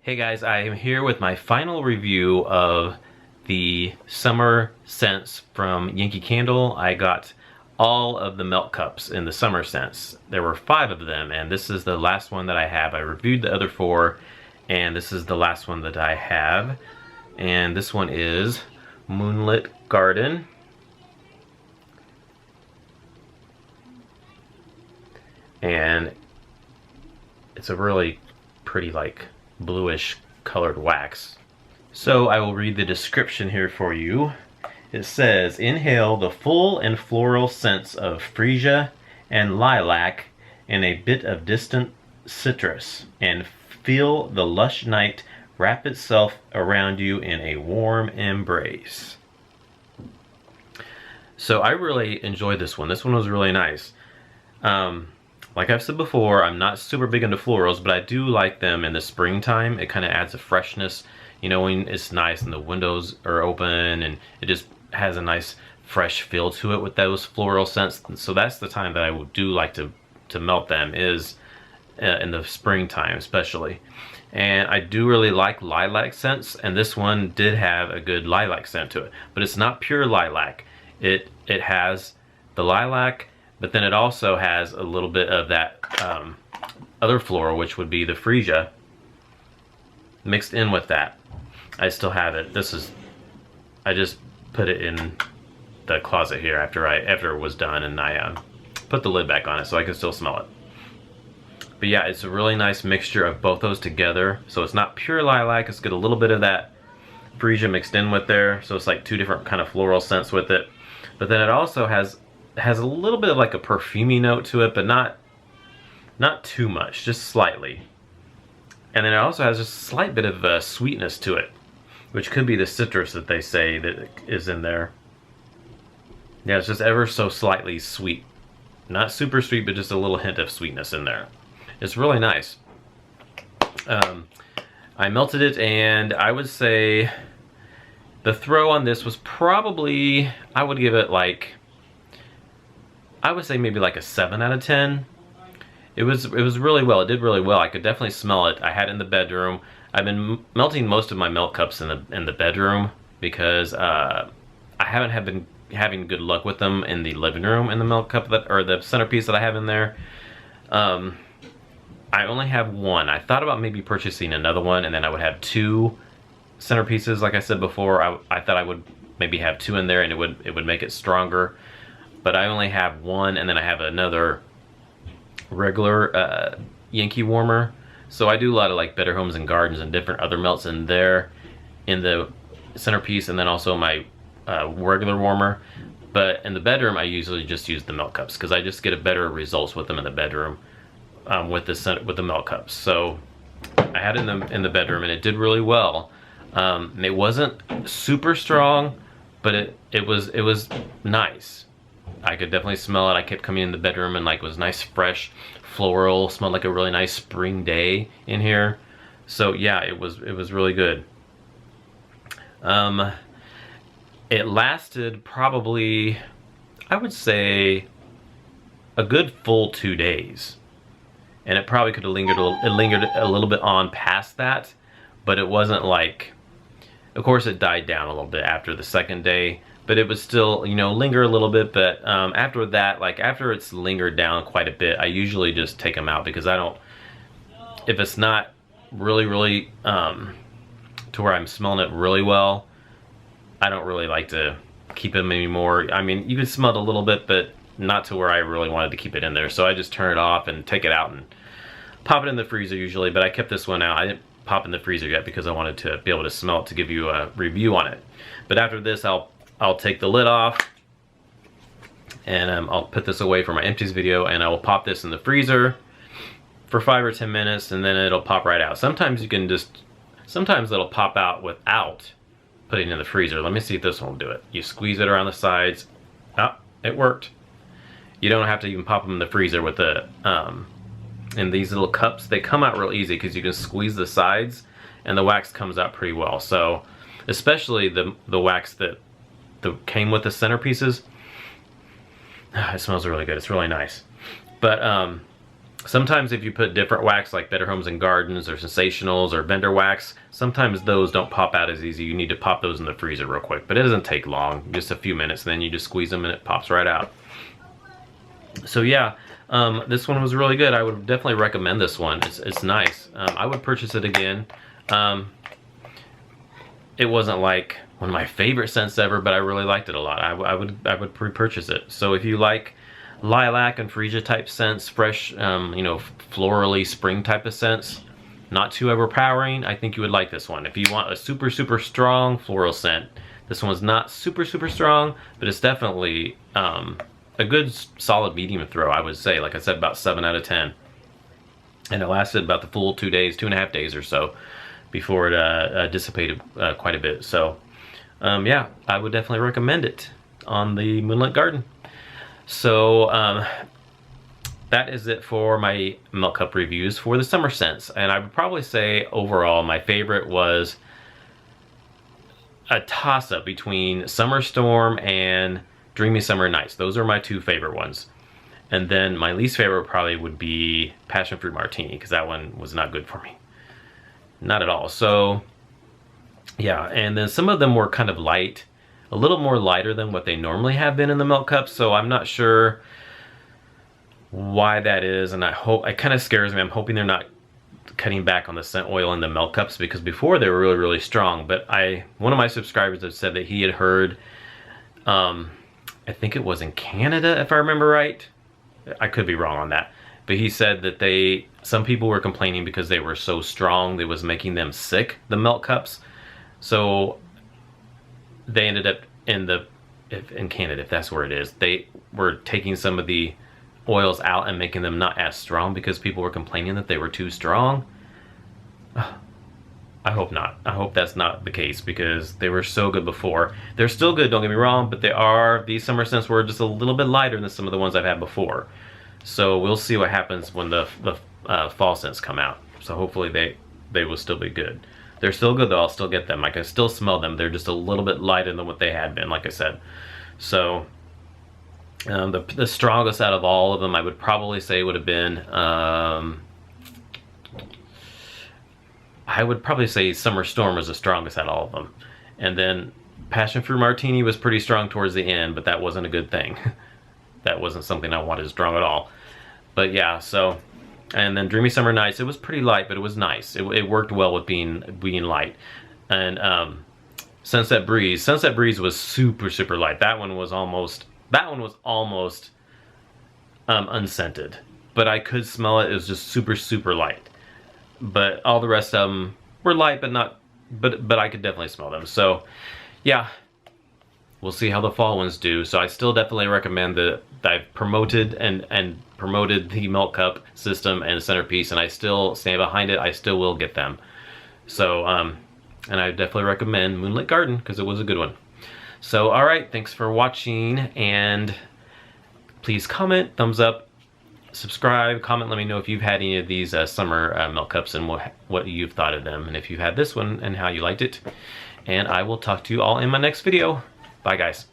Hey guys, I am here with my final review of the summer scents from Yankee Candle. I got all of the melt cups in the summer scents. There were 5 of them, and this is the last one that I have. I reviewed the other 4, and this is the last one that I have. And this one is Moonlit Garden. And it's a really pretty, like, bluish colored wax. So I will read the description here for you. It says, inhale the full and floral scents of freesia and lilac and a bit of distant citrus, and feel the lush night wrap itself around you in a warm embrace. So I really enjoyed this one. This one was really nice. Like I've said before, I'm not super big into florals, but I do like them in the springtime. It kind of adds a freshness, you know, when it's nice and the windows are open and it just has a nice fresh feel to it with those floral scents. So that's the time that I do like to melt them, is in the springtime especially. And I do really like lilac scents, and this one did have a good lilac scent to it, but it's not pure lilac. It has the lilac, but then it also has a little bit of that other floral, which would be the freesia, mixed in with that. I still have it. I just put it in the closet here after it was done, and I put the lid back on it so I can still smell it. But yeah, it's a really nice mixture of both those together. So it's not pure lilac, it's got a little bit of that freesia mixed in with there. So it's like 2 different kind of floral scents with it. But then it also has a little bit of like a perfumey note to it, but not too much, just slightly. And then it also has a slight bit of sweetness to it, which could be the citrus that they say that is in there. Yeah, it's just ever so slightly sweet. Not super sweet, but just a little hint of sweetness in there. It's really nice. I melted it, and I would say the throw on this was probably, I would give it like, I would say maybe like a 7 out of 10. It was really well. It did really well. I could definitely smell it. I had it in the bedroom. I've been melting most of my melt cups in the bedroom because I haven't been having good luck with them in the living room in the melt cup or the centerpiece that I have in there. I only have 1. I thought about maybe purchasing another one, and then I would have 2 centerpieces. Like I said before, I thought I would maybe have 2 in there, and it would make it stronger. But I only have 1, and then I have another regular Yankee warmer. So I do a lot of like Better Homes and Gardens and different other melts in there in the centerpiece, and then also my regular warmer. But in the bedroom, I usually just use the melt cups because I just get a better results with them in the bedroom with the melt cups. So I had it in the bedroom, and it did really well. It wasn't super strong, but it was nice. I could definitely smell it. I kept coming in the bedroom, and like it was nice, fresh, floral. Smelled like a really nice spring day in here. So yeah, it was really good. It lasted probably, I would say, a good full 2 days, and it probably could have lingered a little bit on past that, but it wasn't like, of course it died down a little bit after the 2nd day. But it was still, you know, linger a little bit. But after that, like after it's lingered down quite a bit, I usually just take them out because I don't, if it's not really to where I'm smelling it really well, I don't really like to keep them anymore. I mean, you can smell it a little bit, but not to where I really wanted to keep it in there. So I just turn it off and take it out and pop it in the freezer usually. But I kept this one out. I didn't pop in the freezer yet because I wanted to be able to smell it to give you a review on it. But after this, I'll take the lid off, and I'll put this away for my empties video, and I will pop this in the freezer for 5 or 10 minutes, and then it'll pop right out. Sometimes it'll pop out without putting it in the freezer. Let me see if this one will do it. You squeeze it around the sides. Oh, it worked. You don't have to even pop them in the freezer with the, in these little cups. They come out real easy because you can squeeze the sides, and the wax comes out pretty well. So, especially the wax that came with the centerpieces. It smells really good. It's really nice. But Sometimes if you put different wax like Better Homes and Gardens or Sensationals or Vendor Wax, sometimes those don't pop out as easy. You need to pop those in the freezer real quick, but it doesn't take long, just a few minutes, and then you just squeeze them and it pops right out. So yeah, this one was really good. I would definitely recommend this one. It's nice. I would purchase it again. It wasn't like one of my favorite scents ever, but I really liked it a lot. I would repurchase it. So if you like lilac and freesia type scents, fresh, you know, florally spring type of scents, not too overpowering, I think you would like this one. If you want a super strong floral scent, this one's not super strong, but it's definitely a good solid medium throw, I would say. Like I said, about 7 out of 10. And it lasted about the full 2 days, 2.5 days or so before it dissipated quite a bit. So yeah, I would definitely recommend it on the Moonlit Garden. So that is it for my MeltCup reviews for the summer scents. And I would probably say overall my favorite was a toss-up between Summer Storm and Dreamy Summer Nights. Those are my two favorite ones. And then my least favorite probably would be Passion Fruit Martini, because that one was not good for me. Not at all. So yeah, and then some of them were kind of light, a little more lighter than what they normally have been in the MeltCup, so I'm not sure why that is, and I hope, it kind of scares me. I'm hoping they're not cutting back on the scent oil in the MeltCups, because before they were really strong. But one of my subscribers had said that he had heard, I think it was in Canada, if I remember right. I could be wrong on that. But he said that some people were complaining because they were so strong, it was making them sick, the MeltCups. So they ended up in Canada, if that's where it is, they were taking some of the oils out and making them not as strong because people were complaining that they were too strong. I hope not. I hope that's not the case, because they were so good before. They're still good, don't get me wrong, but these summer scents were just a little bit lighter than some of the ones I've had before. So we'll see what happens when the fall scents come out. So hopefully they will still be good. They're still good though, I'll still get them. I can still smell them. They're just a little bit lighter than what they had been, like I said. So the strongest out of all of them, I would probably say would have been, I would probably say Summer Storm was the strongest out of all of them. And then Passion Fruit Martini was pretty strong towards the end, but that wasn't a good thing. That wasn't something I wanted strong at all. But yeah, so, and then Dreamy Summer Nights, it was pretty light, but it was nice. It worked well with being light. And Sunset Breeze was super light. That one was almost unscented, but I could smell it. It was just super light. But all the rest of them were light, but I could definitely smell them. So yeah, we'll see how the fall ones do. So I still definitely recommend that I've promoted and promoted the MeltCup system and Centerpiece, and I still stand behind it. I still will get them. So and I definitely recommend Moonlit Garden because it was a good one. So all right, thanks for watching, and please comment, thumbs up, subscribe, comment, let me know if you've had any of these summer MeltCups and what you've thought of them, and if you've had this one and how you liked it. And I will talk to you all in my next video. Bye guys.